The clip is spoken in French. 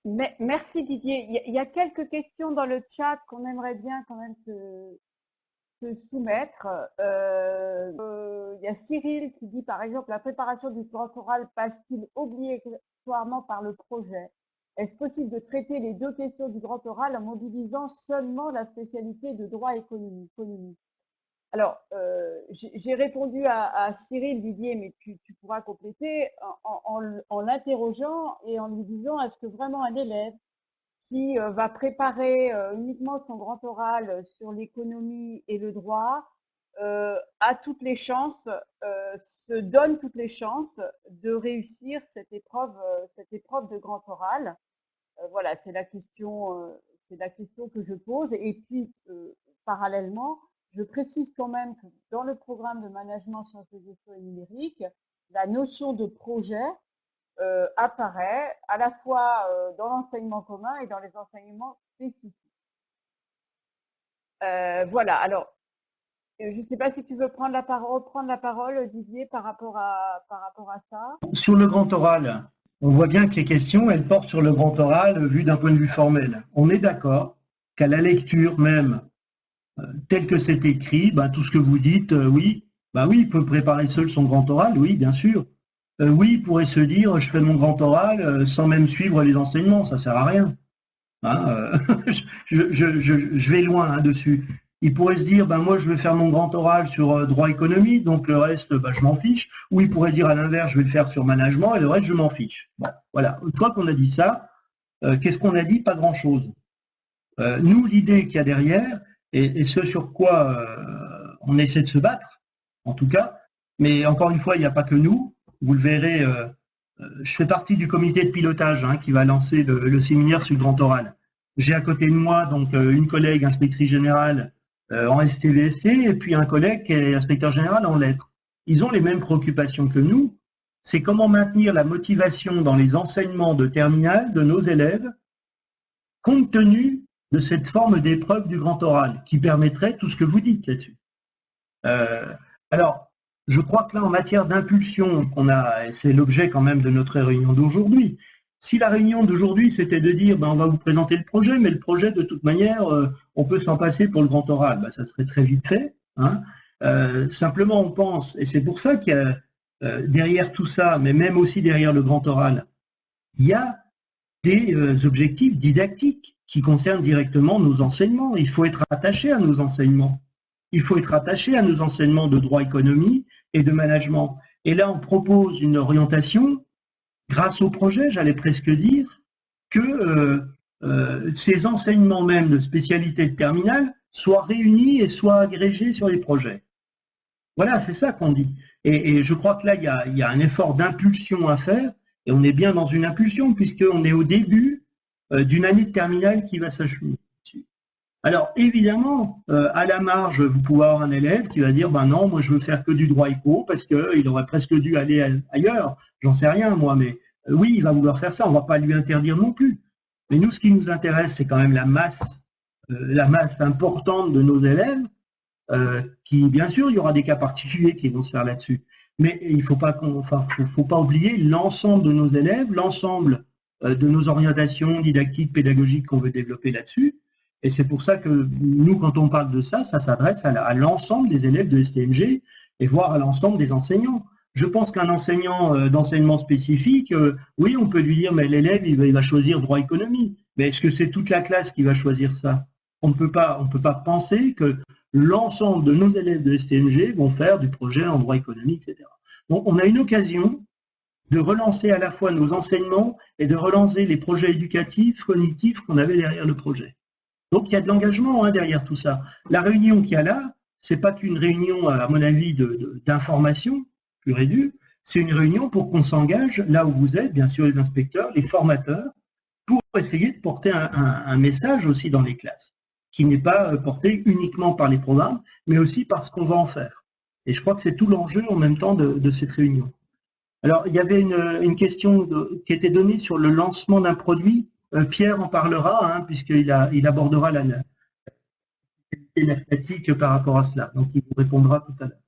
Merci Didier. Il y a quelques questions dans le chat qu'on aimerait bien quand même te soumettre. Il y a Cyril qui dit par exemple, la préparation du grand oral passe-t-il obligatoirement par le projet? Est-ce possible de traiter les deux questions du grand oral en mobilisant seulement la spécialité de droit économique? Alors, j'ai répondu à Cyril, Didier, mais tu pourras compléter en l'interrogeant et en lui disant, est-ce que vraiment un élève qui va préparer uniquement son grand oral sur l'économie et le droit a toutes les chances, se donne toutes les chances de réussir cette épreuve de grand oral? Voilà, c'est la question que je pose. Et puis, parallèlement, je précise quand même que dans le programme de management sciences de gestion et numérique, la notion de projet apparaît à la fois dans l'enseignement commun et dans les enseignements spécifiques. Voilà. Alors, je ne sais pas si tu veux reprendre la parole, Didier, par rapport à ça. Sur le grand oral, on voit bien que les questions, elles portent sur le grand oral vu d'un point de vue formel. On est d'accord qu'à la lecture même, tel que c'est écrit, tout ce que vous dites, oui, oui, il peut préparer seul son grand oral, oui, bien sûr. Oui, il pourrait se dire, je fais mon grand oral sans même suivre les enseignements, ça sert à rien. Hein, je vais loin dessus. Il pourrait se dire, moi je vais faire mon grand oral sur droit économique, donc le reste, je m'en fiche. Ou il pourrait dire à l'inverse, je vais le faire sur management et le reste, je m'en fiche. Bon, voilà. Une fois qu'on a dit ça, qu'est-ce qu'on a dit? Pas grand-chose. Nous, l'idée qu'il y a derrière, et ce sur quoi on essaie de se battre, en tout cas, mais encore une fois, il n'y a pas que nous. Vous le verrez, je fais partie du comité de pilotage qui va lancer le séminaire sur le grand oral. J'ai à côté de moi donc une collègue inspectrice générale en STVST et puis un collègue qui est inspecteur général en lettres. Ils ont les mêmes préoccupations que nous. C'est comment maintenir la motivation dans les enseignements de terminale de nos élèves compte tenu de cette forme d'épreuve du grand oral qui permettrait tout ce que vous dites là-dessus. Alors, je crois que là, en matière d'impulsion qu'on a, et c'est l'objet quand même de notre réunion d'aujourd'hui, si la réunion d'aujourd'hui, c'était de dire, on va vous présenter le projet, mais le projet, de toute manière, on peut s'en passer pour le grand oral, ça serait très vite fait. Simplement, on pense, et c'est pour ça qu'il y a derrière tout ça, mais même aussi derrière le grand oral, il y a des objectifs didactiques qui concernent directement nos enseignements. Il faut être attaché à nos enseignements. Il faut être attaché à nos enseignements de droit économie et de management. Et là, on propose une orientation, grâce au projet, j'allais presque dire, que ces enseignements même de spécialité de terminale soient réunis et soient agrégés sur les projets. Voilà, c'est ça qu'on dit. Et je crois que là, il y a un effort d'impulsion à faire, et on est bien dans une impulsion, puisqu'on est au début d'une année de terminale qui va s'achever. Alors, évidemment, à la marge, vous pouvez avoir un élève qui va dire, non, moi je veux faire que du droit éco, parce qu'il aurait presque dû aller ailleurs, j'en sais rien moi, mais oui, il va vouloir faire ça, on ne va pas lui interdire non plus. Mais nous, ce qui nous intéresse, c'est quand même la masse importante de nos élèves, qui, bien sûr, il y aura des cas particuliers qui vont se faire là-dessus. Mais il ne faut pas oublier l'ensemble de nos élèves, l'ensemble de nos orientations didactiques, pédagogiques qu'on veut développer là-dessus. Et c'est pour ça que nous, quand on parle de ça, ça s'adresse à l'ensemble des élèves de STMG et voire à l'ensemble des enseignants. Je pense qu'un enseignant d'enseignement spécifique, oui, on peut lui dire, mais l'élève, il va choisir droit économie. Mais est-ce que c'est toute la classe qui va choisir ça? On ne peut pas penser que l'ensemble de nos élèves de STMG vont faire du projet en droit économique, etc. Donc, on a une occasion de relancer à la fois nos enseignements et de relancer les projets éducatifs, cognitifs qu'on avait derrière le projet. Donc, il y a de l'engagement derrière tout ça. La réunion qu'il y a là, c'est pas qu'une réunion, à mon avis, d'information pure et dure, c'est une réunion pour qu'on s'engage là où vous êtes, bien sûr les inspecteurs, les formateurs, pour essayer de porter un message aussi dans les classes, qui n'est pas porté uniquement par les programmes, mais aussi par ce qu'on va en faire. Et je crois que c'est tout l'enjeu en même temps de cette réunion. Alors, il y avait une question qui était donnée sur le lancement d'un produit. Pierre en parlera, puisqu'il abordera la thématique par rapport à cela. Donc, il vous répondra tout à l'heure.